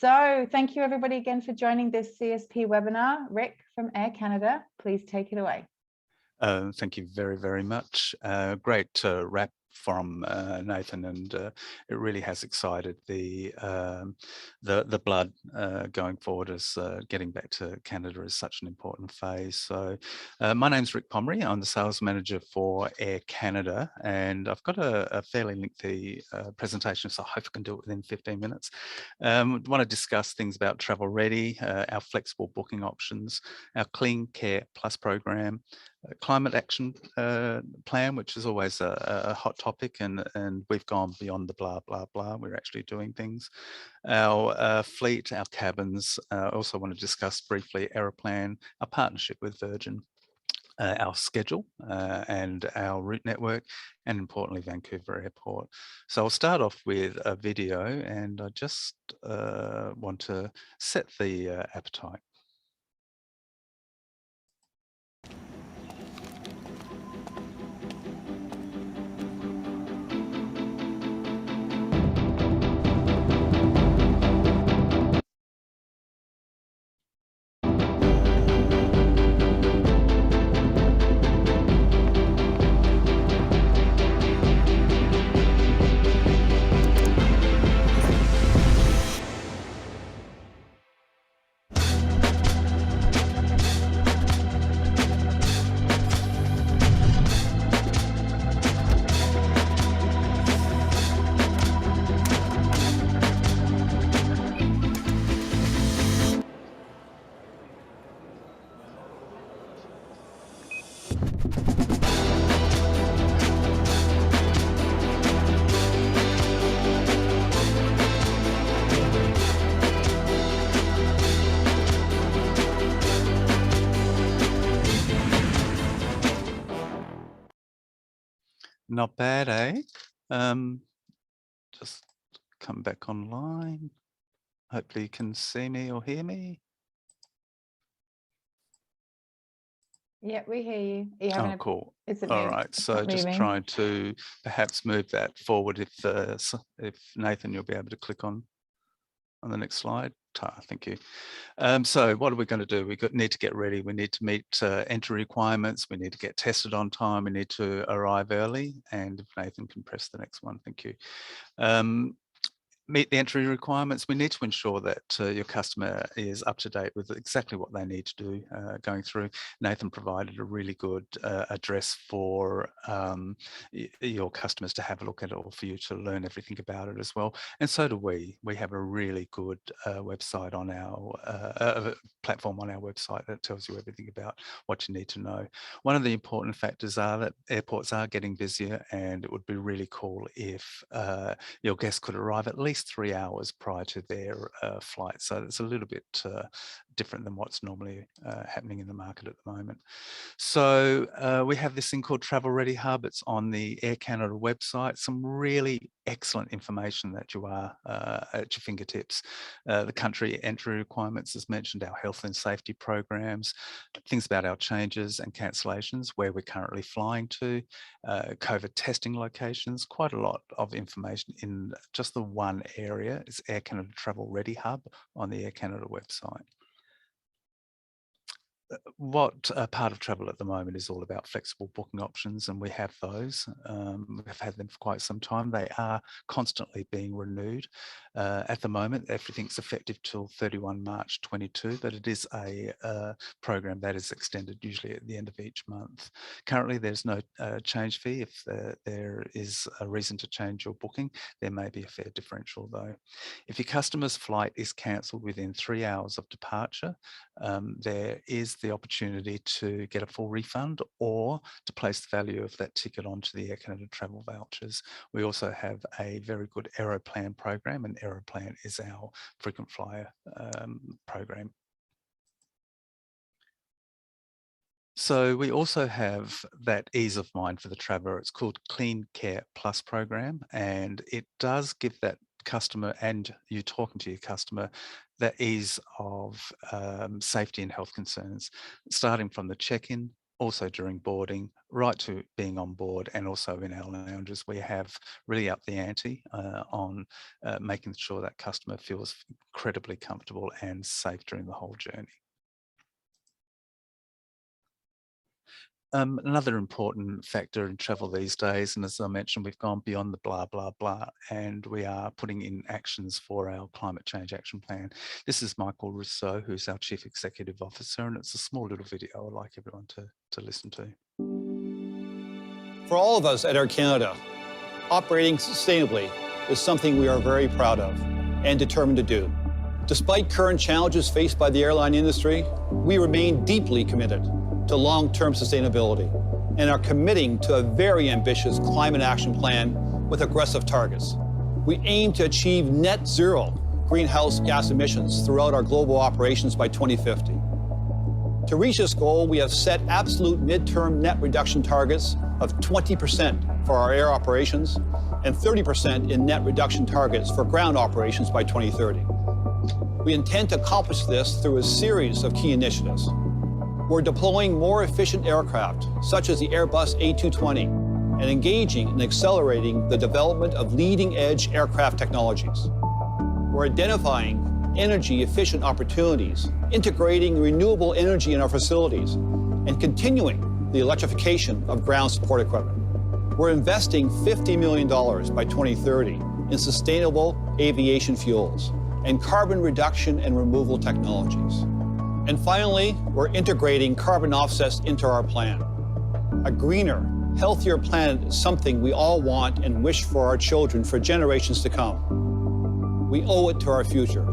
So thank you everybody again for joining this CSP webinar. Rick from Air Canada, please take it away. Thank you very, very much. Great wrap from Nathan, and it really has excited the blood going forward as getting back to Canada is such an important phase. So my name's Rick Pomery. I'm the sales manager for Air Canada, and I've got a fairly lengthy presentation, so I hope I can do it within 15 minutes. I want to discuss things about Travel Ready, our flexible booking options, our Clean Care Plus program, climate action plan, which is always a hot topic, and we've gone beyond the blah blah blah. We're actually doing things. Our fleet, our cabins. I also want to discuss briefly Aeroplan, our partnership with Virgin, our schedule and our route network, and importantly Vancouver Airport. So I'll start off with a video, and I just want to set the appetite. Not bad, eh? Just come back online. Hopefully you can see me or hear me. Yeah, we hear you. Are you having Oh, cool. Is it All right, so just trying to perhaps move that forward. If Nathan, you'll be able to click on the next slide. Thank you. So what are we going to do? We need to get ready. We need to meet entry requirements. We need to get tested on time. We need to arrive early. And if Nathan can press the next one, thank you. Meet the entry requirements. We need to ensure that your customer is up to date with exactly what they need to do going through. Nathan provided a really good address for your customers to have a look at, or for you to learn everything about it as well. And so do we. We have a really good website on our platform on our website that tells you everything about what you need to know. One of the important factors are that airports are getting busier, and it would be really cool if your guests could arrive at least 3 hours prior to their flight. So it's a little bit different than what's normally happening in the market at the moment. So we have this thing called Travel Ready Hub. It's on the Air Canada website. Some really excellent information that you are at your fingertips. The country entry requirements, as mentioned, our health and safety programs, things about our changes and cancellations, where we're currently flying to, COVID testing locations, quite a lot of information in just the one area. It's Air Canada Travel Ready Hub on the Air Canada website. What part of travel at the moment is all about flexible booking options, and we have those. We've had them for quite some time. They are constantly being renewed. At the moment, everything's effective till 31 March 22, but it is a program that is extended usually at the end of each month. Currently, there's no change fee. If there is a reason to change your booking, there may be a fair differential though. If your customer's flight is cancelled within 3 hours of departure, there is the opportunity to get a full refund, or to place the value of that ticket onto the Air Canada travel vouchers. We also have a very good Aeroplan program, and Aeroplan is our frequent flyer program. So we also have that ease of mind for the traveller. It's called Clean Care Plus program, and it does give that customer, and you talking to your customer, that ease of safety and health concerns, starting from the check-in, also during boarding, right to being on board, and also in our lounges. We have really upped the ante on making sure that customer feels incredibly comfortable and safe during the whole journey. Another important factor in travel these days, and as I mentioned, we've gone beyond the blah, blah, blah, and we are putting in actions for our climate change action plan. This is Michael Rousseau, who's our Chief Executive Officer, and it's a small little video I'd like everyone to listen to. For all of us at Air Canada, operating sustainably is something we are very proud of and determined to do. Despite current challenges faced by the airline industry, we remain deeply committed to long-term sustainability and are committing to a very ambitious climate action plan with aggressive targets. We aim to achieve net zero greenhouse gas emissions throughout our global operations by 2050. To reach this goal, we have set absolute midterm net reduction targets of 20% for our air operations and 30% in net reduction targets for ground operations by 2030. We intend to accomplish this through a series of key initiatives. We're deploying more efficient aircraft, such as the Airbus A220, and engaging and accelerating the development of leading-edge aircraft technologies. We're identifying energy-efficient opportunities, integrating renewable energy in our facilities, and continuing the electrification of ground support equipment. We're investing $50 million by 2030 in sustainable aviation fuels and carbon reduction and removal technologies. And finally, we're integrating carbon offsets into our plan. A greener, healthier planet is something we all want and wish for our children for generations to come. We owe it to our future.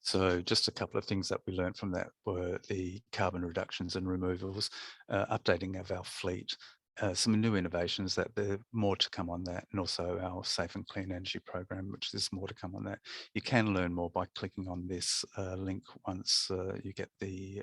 So just a couple of things that we learned from that were the carbon reductions and removals, updating of our fleet, some new innovations that there more to come on that, and also our Safe and Clean Energy program, which there's more to come on that. You can learn more by clicking on this link once you get the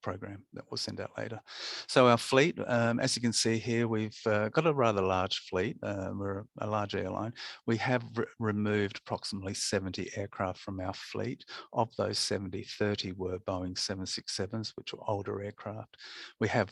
program that we'll send out later. So our fleet, as you can see here, we've got a rather large fleet. We're a large airline. We have removed approximately 70 aircraft from our fleet. Of those 70, 30 were Boeing 767s, which were older aircraft. We have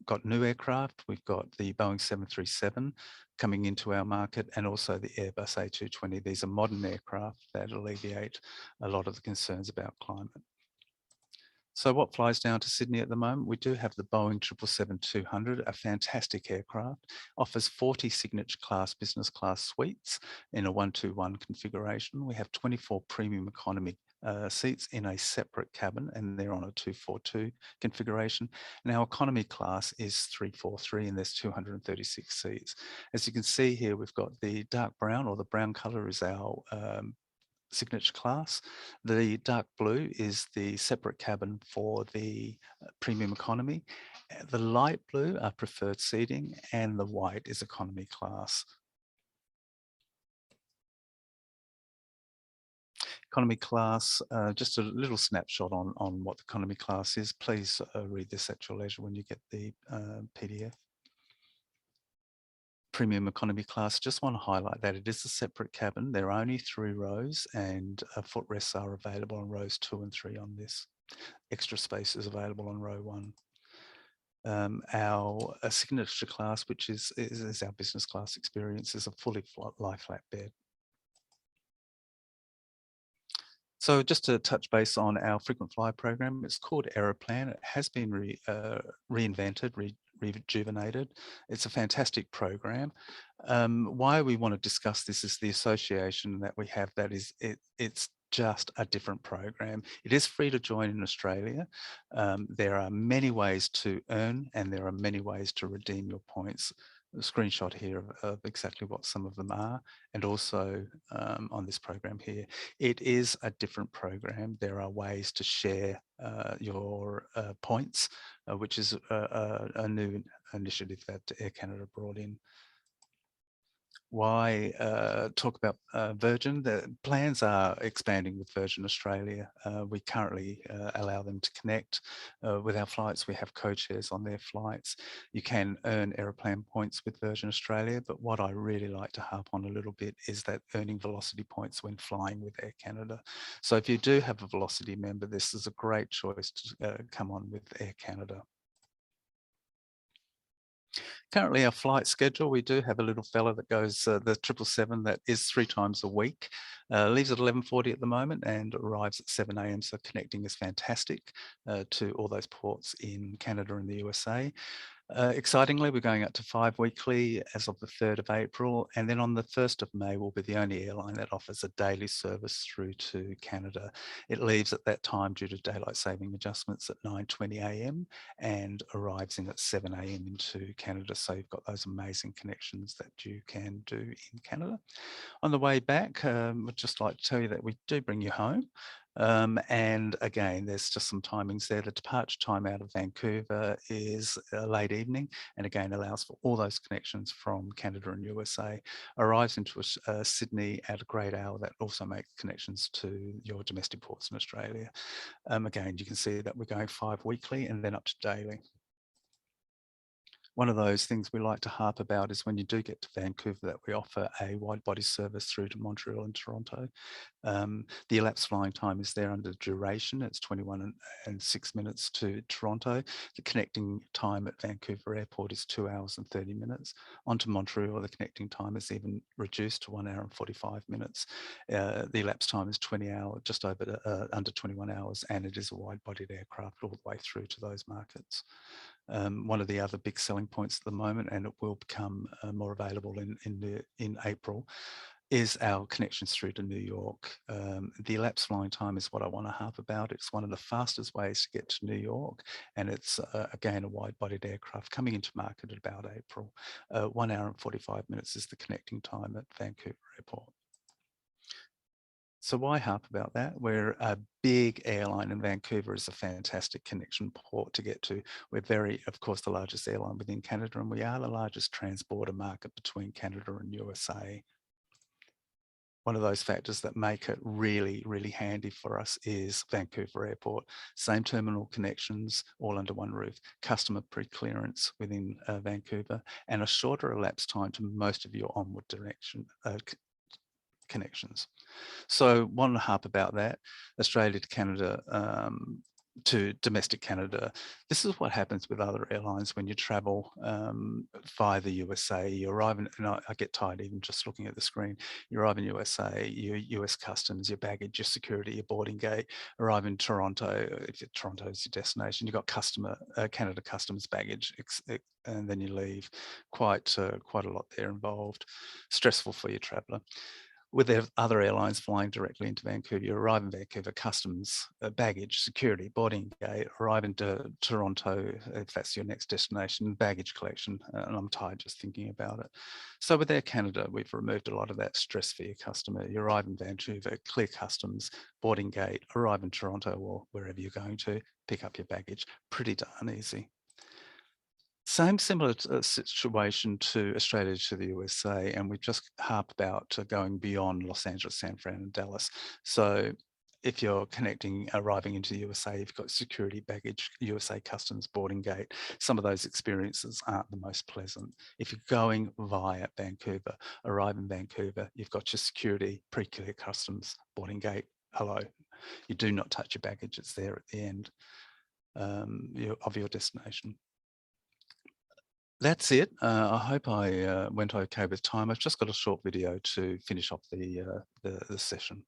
got new aircraft. We've got the Boeing 737 coming into our market, and also the Airbus A220. These are modern aircraft that alleviate a lot of the concerns about climate. So what flies down to Sydney at the moment? We do have the Boeing 777-200, a fantastic aircraft, offers 40 signature class business class suites in a 1-2-1 configuration. We have 24 premium economy seats in a separate cabin, and they're on a 242 configuration. And our economy class is 343, and there's 236 seats. As you can see here, we've got the dark brown, or the brown color is our signature class. The dark blue is the separate cabin for the premium economy. The light blue are preferred seating, and the white is economy class. Economy class, just a little snapshot on what the economy class is. Please read this at your leisure when you get the PDF. Premium economy class, just want to highlight that it is a separate cabin. There are only 3 rows, and footrests are available on rows 2 and 3 on this. Extra space is available on row 1. Our signature class, which is our business class experience, is a fully lie flat bed. So just to touch base on our frequent flyer program, it's called Aeroplan. It has been reinvented, rejuvenated. It's a fantastic program. Why we want to discuss this is the association that we have. That is, it's just a different program. It is free to join in Australia. There are many ways to earn, and there are many ways to redeem your points. A screenshot here of exactly what some of them are, and also on this program here. It is a different program. There are ways to share your points, which is a new initiative that Air Canada brought in. Why talk about Virgin? The plans are expanding with Virgin Australia. We currently allow them to connect with our flights. We have co-chairs on their flights. You can earn Aeroplan points with Virgin Australia, but what I really like to harp on a little bit is that earning Velocity points when flying with Air Canada. So if you do have a Velocity member, this is a great choice to come on with Air Canada. Currently, our flight schedule, we do have a little fella that goes the 777 that is 3 times a week, leaves at 11:40 at the moment and arrives at 7 a.m. So connecting is fantastic to all those ports in Canada and the USA. Excitingly, we're going up to 5 weekly as of the 3rd of April. And then on the 1st of May, we'll be the only airline that offers a daily service through to Canada. It leaves at that time due to daylight saving adjustments at 9:20 a.m. and arrives in at 7 a.m. into Canada. So you've got those amazing connections that you can do in Canada. On the way back, I'd just like to tell you that we do bring you home. And again, there's just some timings there. The departure time out of Vancouver is late evening, and again allows for all those connections from Canada and USA. Arrives into Sydney at a great hour that also makes connections to your domestic ports in Australia. Again, you can see that we're going 5 weekly and then up to daily. One of those things we like to harp about is when you do get to Vancouver that we offer a wide body service through to Montreal and Toronto. The elapsed flying time is there under duration. It's 21 and 6 minutes to Toronto. The connecting time at Vancouver Airport is 2 hours and 30 minutes. Onto Montreal, the connecting time is even reduced to 1 hour and 45 minutes. The elapsed time is 20 hours, just over under 21 hours, and it is a wide-bodied aircraft all the way through to those markets. One of the other big selling points at the moment, and it will become more available in April, is our connections through to New York. The elapsed flying time is what I want to harp about. It's one of the fastest ways to get to New York, and it's again a wide-bodied aircraft coming into market at about April. 1 hour and 45 minutes is the connecting time at Vancouver Airport. So why harp about that? We're a big airline, and Vancouver is a fantastic connection port to get to. We're of course, the largest airline within Canada, and we are the largest transporter market between Canada and USA. One of those factors that make it really, really handy for us is Vancouver Airport. Same terminal connections, all under one roof, customer pre-clearance within Vancouver, and a shorter elapsed time to most of your onward direction connections. So want to harp about that. Australia to Canada, to domestic Canada. This is what happens with other airlines when you travel via the USA. You arrive in, and I get tired even just looking at the screen. You arrive in USA, your US customs, your baggage, your security, your boarding gate. Arrive in Toronto, if Toronto is your destination, you've got Canada customs baggage, and then you leave. Quite a lot there involved. Stressful for your traveller. With the other airlines flying directly into Vancouver, you arrive in Vancouver, customs, baggage, security, boarding gate, arrive into Toronto, if that's your next destination, baggage collection, and I'm tired just thinking about it. So with Air Canada, we've removed a lot of that stress for your customer. You arrive in Vancouver, clear customs, boarding gate, arrive in Toronto or wherever you're going to, pick up your baggage. Pretty darn easy. Similar situation to Australia to the USA, and we just harp about going beyond Los Angeles, San Fran, and Dallas. So if you're arriving into the USA, you've got security, baggage, USA customs, boarding gate. Some of those experiences aren't the most pleasant. If you're going via Vancouver, arrive in Vancouver, you've got your security, pre-clear customs, boarding gate, hello. You do not touch your baggage, it's there at the end of your destination. That's it. I hope I went okay with time. I've just got a short video to finish off the session.